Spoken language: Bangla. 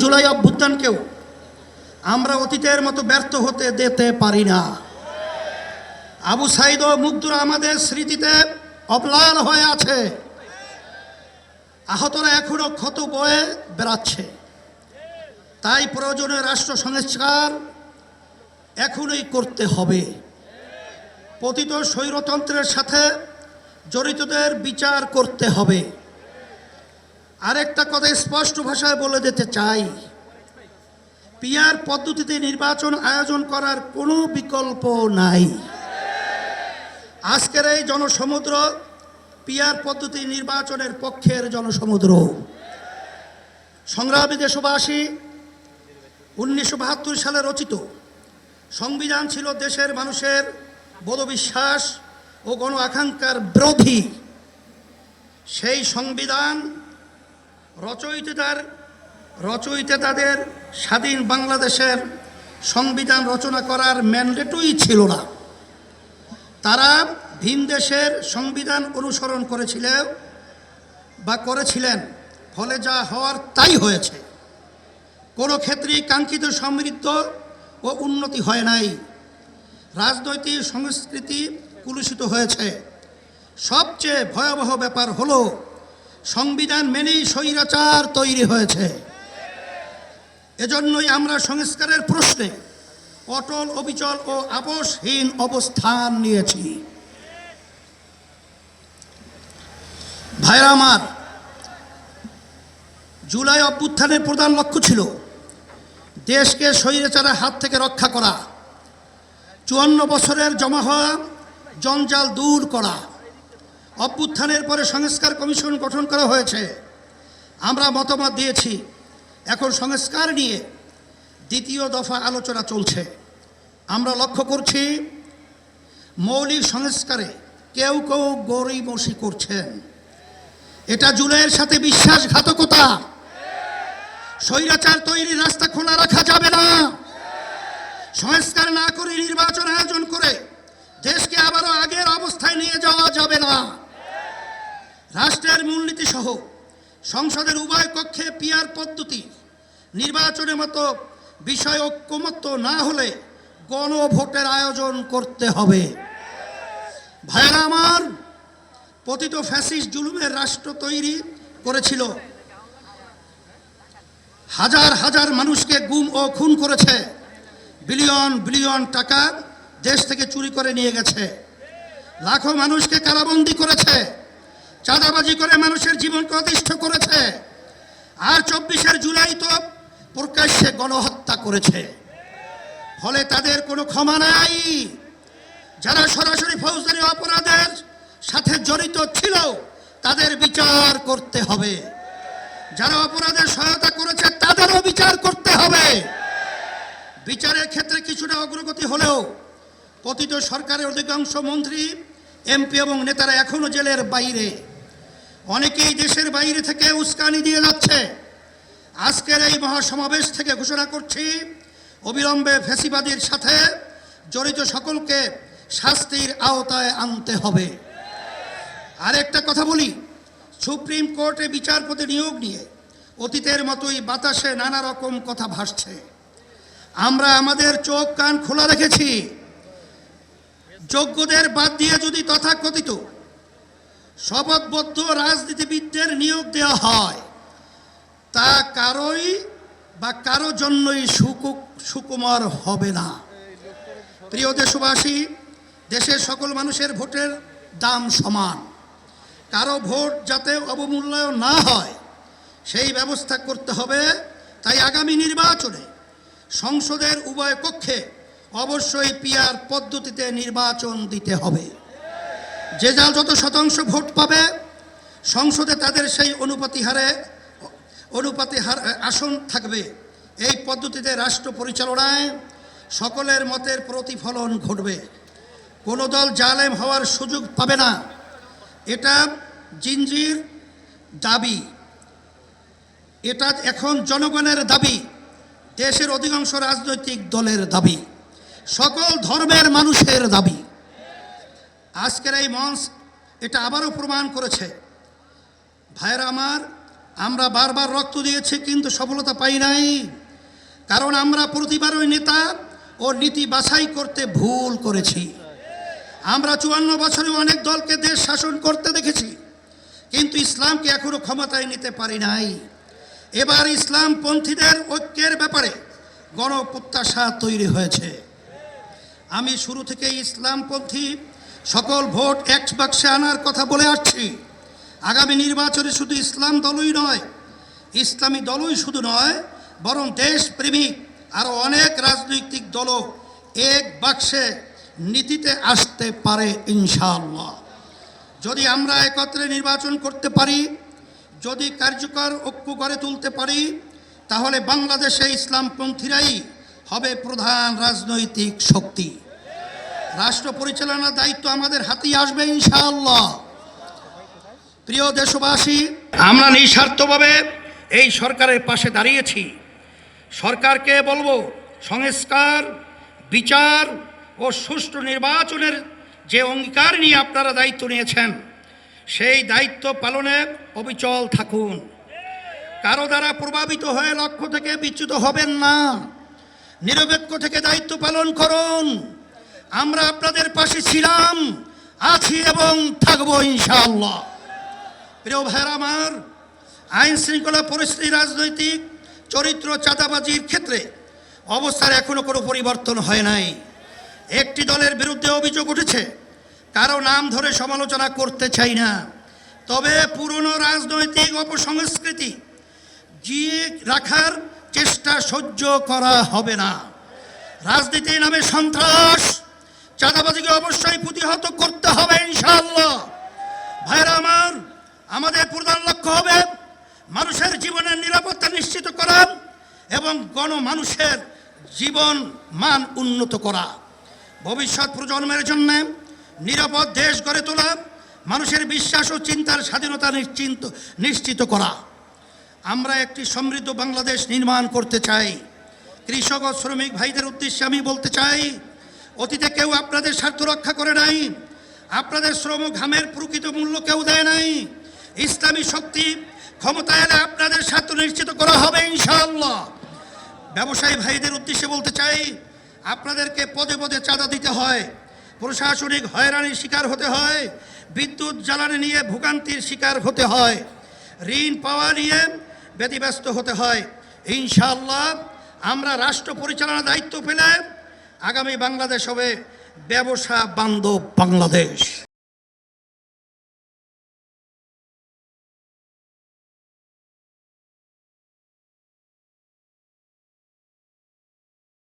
জুলাই অভ্যুত্থানকেও আমরা অতীতের মতো ব্যর্থ হতে দিতে পারি না। আবু সাঈদ ও মুগ্ধরা আমাদের স্মৃতিতে অম্লান হয়ে আছে। আহতরা এখনো ক্ষত বয়ে বেড়াচ্ছে। তাই প্রয়োজনীয় রাষ্ট্র সংস্কার এখনই করতে হবে। পতিত স্বৈরতন্ত্রের সাথে জড়িতদের বিচার করতে হবে। আরেকটা কথা স্পষ্ট ভাষায় বলে দিতে চাই, পিআর পদ্ধতিতে নির্বাচন আয়োজন করার কোনো বিকল্প নাই। আজকের এই জনসমুদ্র পিআর পদ্ধতি নির্বাচনের পক্ষের জনসমুদ্র। সংগ্রামী দেশবাসী, 1972 সালে রচিত সংবিধান ছিল দেশের মানুষের বোধবিশ্বাস ও গণ আকাঙ্ক্ষার বিরোধী। সেই সংবিধান রচয়িতাদের স্বাধীন বাংলাদেশের সংবিধান রচনা করার ম্যান্ডেটই ছিল না। তারা ভিন দেশের সংবিধান অনুসরণ করেছিলেন, ফলে যা হওয়ার তাই হয়েছে। কোনো ক্ষেত্রেই কাঙ্ক্ষিত সমৃদ্ধ ও উন্নতি হয় নাই। রাজনৈতিক সংস্কৃতি কলুষিত হয়েছে। সবচেয়ে ভয়াবহ ব্যাপার হলো সংবিধান মেনেই স্বৈরাচার তৈরি হয়েছে। এজন্যই আমরা সংস্কারের প্রশ্নে অটল, অবিচল ও আপোষহীন অবস্থান নিয়েছি। ভাইরা আমার, জুলাই অভ্যুত্থানের প্রধান লক্ষ্য ছিল দেশকে স্বৈরাচারের হাত থেকে রক্ষা করা, 54 বছরের জমা হওয়া জঞ্জাল দূর করা। অভ্যুত্থানের পরে সংস্কার কমিশন গঠন করা হয়েছে। আমরা মতামত দিয়েছি। এখন সংস্কার নিয়ে দ্বিতীয় দফা আলোচনা চলছে। আমরা লক্ষ্য করছি মৌলিক সংস্কারে কেউ কেউ গড়িমসি করছেন। এটা জুলাইয়ের সাথে বিশ্বাসঘাতকতা। স্বৈরাচার তৈরির রাস্তা খোলা রাখা যাবে না। সংস্কার না করে নির্বাচন আয়োজন করে দেশকে আবারও আগের অবস্থায় নিয়ে যাওয়া যাবে না। রাষ্ট্রের মূলনীতি সহ সংসদের উভয় কক্ষে পিআর পদ্ধতি নির্বাচনের মতো বিষয় ঐক্যমত্য না হলে গণভোটের আয়োজন করতে হবে। ভাইরা আমার, পতিত ফ্যাসিস্ট জুলুমের রাষ্ট্র তৈরি করেছিল। হাজার হাজার মানুষকে গুম ও খুন করেছে। বিলিয়ন বিলিয়ন টাকা দেশ থেকে চুরি করে নিয়ে গেছে। লাখো মানুষকে কারাবন্দী করেছে। চাঁদাবাজি করে মানুষের জীবনকে অতিষ্ঠ করেছে। আর 24 জুলাই তো প্রকাশ্যে গণহত্যা করেছে। ফলে তাদের কোনো ক্ষমা নাই। যারা সরাসরি ফৌজদারি অপরাধের সাথে জড়িত ছিল তাদের বিচার করতে হবে। যারা অপরাধের সহায়তা করেছে তাদেরও বিচার করতে হবে। বিচারের ক্ষেত্রে কিছুটা অগ্রগতি হলেও পতিত সরকারের অধিকাংশ মন্ত্রী, এমপি এবং নেতারা এখনো জেলের বাইরে। অনেকেই দেশের বাইরে থেকে উস্কানি দিয়ে যাচ্ছে। আজকের এই মহাসমাবেশ থেকে ঘোষণা করছি, অবিলম্বে ফ্যাসিবাদীর সাথে জড়িত সকলকে শাস্তির আওতায় আনতে হবে। আরেকটা কথা বলি, সুপ্রিম কোর্টে বিচারপতি নিয়োগ নিয়ে অতীতের মতোই বাতাসে নানা রকম কথা ভাসছে। আমরা আমাদের চোখ কান খোলা রেখেছি। যোগ্যদের বাদ দিয়ে যদি তথাকথিত শপথবদ্ধ রাজনীতিবিদদের নিয়োগ দেওয়া হয়, তা কারো জন্যই সুকুমার হবে না। প্রিয় দেশবাসী, দেশের সকল মানুষের ভোটের দাম সমান। কারো ভোট যাতে অবমূল্যায়ন না হয় সেই ব্যবস্থা করতে হবে। তাই আগামী নির্বাচনে সংসদের উভয় কক্ষে অবশ্যই পিআর পদ্ধতিতে নির্বাচন দিতে হবে। যে যার যত শতাংশ ভোট পাবে সংসদে তাদের সেই অনুপাতি হারে আসন থাকবে। এই পদ্ধতিতে রাষ্ট্র পরিচালনায় সকলের মতের প্রতিফলন ঘটবে। কোনো দল জালেম হওয়ার সুযোগ পাবে না। এটা জিনজির দাবি। এটা এখন জনগণের দাবি, দেশের অধিকাংশ রাজনৈতিক দলের দাবি, সকল ধর্মের মানুষের দাবি। আজকের এই মঞ্চ এটা আবারও প্রমাণ করেছে। ভাইরা আমার, আমরা বারবার রক্ত দিয়েছি কিন্তু সফলতা পাই নাই, কারণ আমরা প্রতিবারই নেতা ও নীতি বাছাই করতে ভুল করেছি। আমরা 54 বছরে অনেক দলকে দেশ শাসন করতে দেখেছি, কিন্তু ইসলামকে এখনো ক্ষমতায় নিতে পারি নাই। এবার ইসলামপন্থীদের ঐক্যের ব্যাপারে গণপ্রত্যাশা তৈরি হয়েছে। আমি শুরু থেকে ইসলামপন্থী সকল ভোট এক বাক্সে আনার কথা বলে আসছি। আগামী নির্বাচনে শুধু ইসলাম দলই নয়, ইসলামী দলই শুধু নয়, বরং দেশপ্রেমিক আরও অনেক রাজনৈতিক দলও এক বাক্সে নীতিতে আসতে পারে ইনশাআল্লাহ। যদি আমরা একত্রে নির্বাচন করতে পারি, যদি কার্যকর ঐক্য গড়ে তুলতে পারি, তাহলে বাংলাদেশে ইসলামপন্থীরাই হবে প্রধান রাজনৈতিক শক্তি। রাষ্ট্র পরিচালনার দায়িত্ব আমাদের হাতেই আসবে ইনশাআল্লাহ। প্রিয় দেশবাসী, আমরা নিঃস্বার্থভাবে এই সরকারের পাশে দাঁড়িয়েছি। সরকারকে বলবো, সংস্কার, বিচার ও সুষ্ঠু নির্বাচনের যে অঙ্গীকার নিয়ে আপনারা দায়িত্ব নিয়েছেন, সেই দায়িত্ব পালনে অবিচল থাকুন। কারো দ্বারা প্রভাবিত হয়ে লক্ষ্য থেকে বিচ্যুত হবেন না। নিরপেক্ষ থেকে দায়িত্ব পালন করুন। আমরা আপনাদের পাশে ছিলাম, আছি এবং থাকবো ইনশাআল্লাহ। প্রিয় ভাইরা আমার, আইন শৃঙ্খলা পরিস্থিতি, রাজনৈতিক চরিত্র, চাঁদাবাজির ক্ষেত্রে অবস্থার এখনো কোনো পরিবর্তন হয় নাই। একটি দলের বিরুদ্ধে অভিযোগ উঠেছে, কারো নাম ধরে সমালোচনা করতে চাই না, তবে পুরনো রাজনৈতিক অপসংস্কৃতি জিয়ে রাখার চেষ্টা সহ্য করা হবে না। রাজনীতির নামে সন্ত্রাস, চাঁদাবাজিকে অবশ্যই প্রতিহত করতে হবে ইনশাআল্লাহ। ভাইরা আমার, আমাদের প্রধান লক্ষ্য হবে মানুষের জীবনের নিরাপত্তা নিশ্চিত করা এবং গণমানুষের জীবন মান উন্নত করা, ভবিষ্যৎ প্রজন্মের জন্য নিরাপদ দেশ গড়ে তোলা, মানুষের বিশ্বাস ও চিন্তার স্বাধীনতা নিশ্চিত করা। আমরা একটি সমৃদ্ধ বাংলাদেশ নির্মাণ করতে চাই। কৃষক ও শ্রমিক ভাইদের উদ্দেশ্যে আমি বলতে চাই, অতীতে কেউ আপনাদের স্বার্থ রক্ষা করে নাই, আপনাদের শ্রম ঘামের প্রকৃত মূল্য কেউ দেয় নাই। ইসলামী শক্তি ক্ষমতায় এলে আপনাদের স্বার্থ নিশ্চিত করা হবে ইনশাআল্লাহ। ব্যবসায়ী ভাইদের উদ্দেশ্যে বলতে চাই, আপনাদেরকে পদে পদে চাঁদা দিতে হয়, প্রশাসনিক হয়রানির শিকার হতে হয়, বিদ্যুৎ জ্বালানি নিয়ে ভোগান্তির শিকার হতে হয়, ঋণ পাওয়া নিয়ে ব্যতিব্যস্ত হতে হয়। ইনশাআল্লাহ আমরা রাষ্ট্র পরিচালনার দায়িত্ব পেলে আগামী বাংলাদেশ হবে ব্যবসা বান্ধব বাংলাদেশ।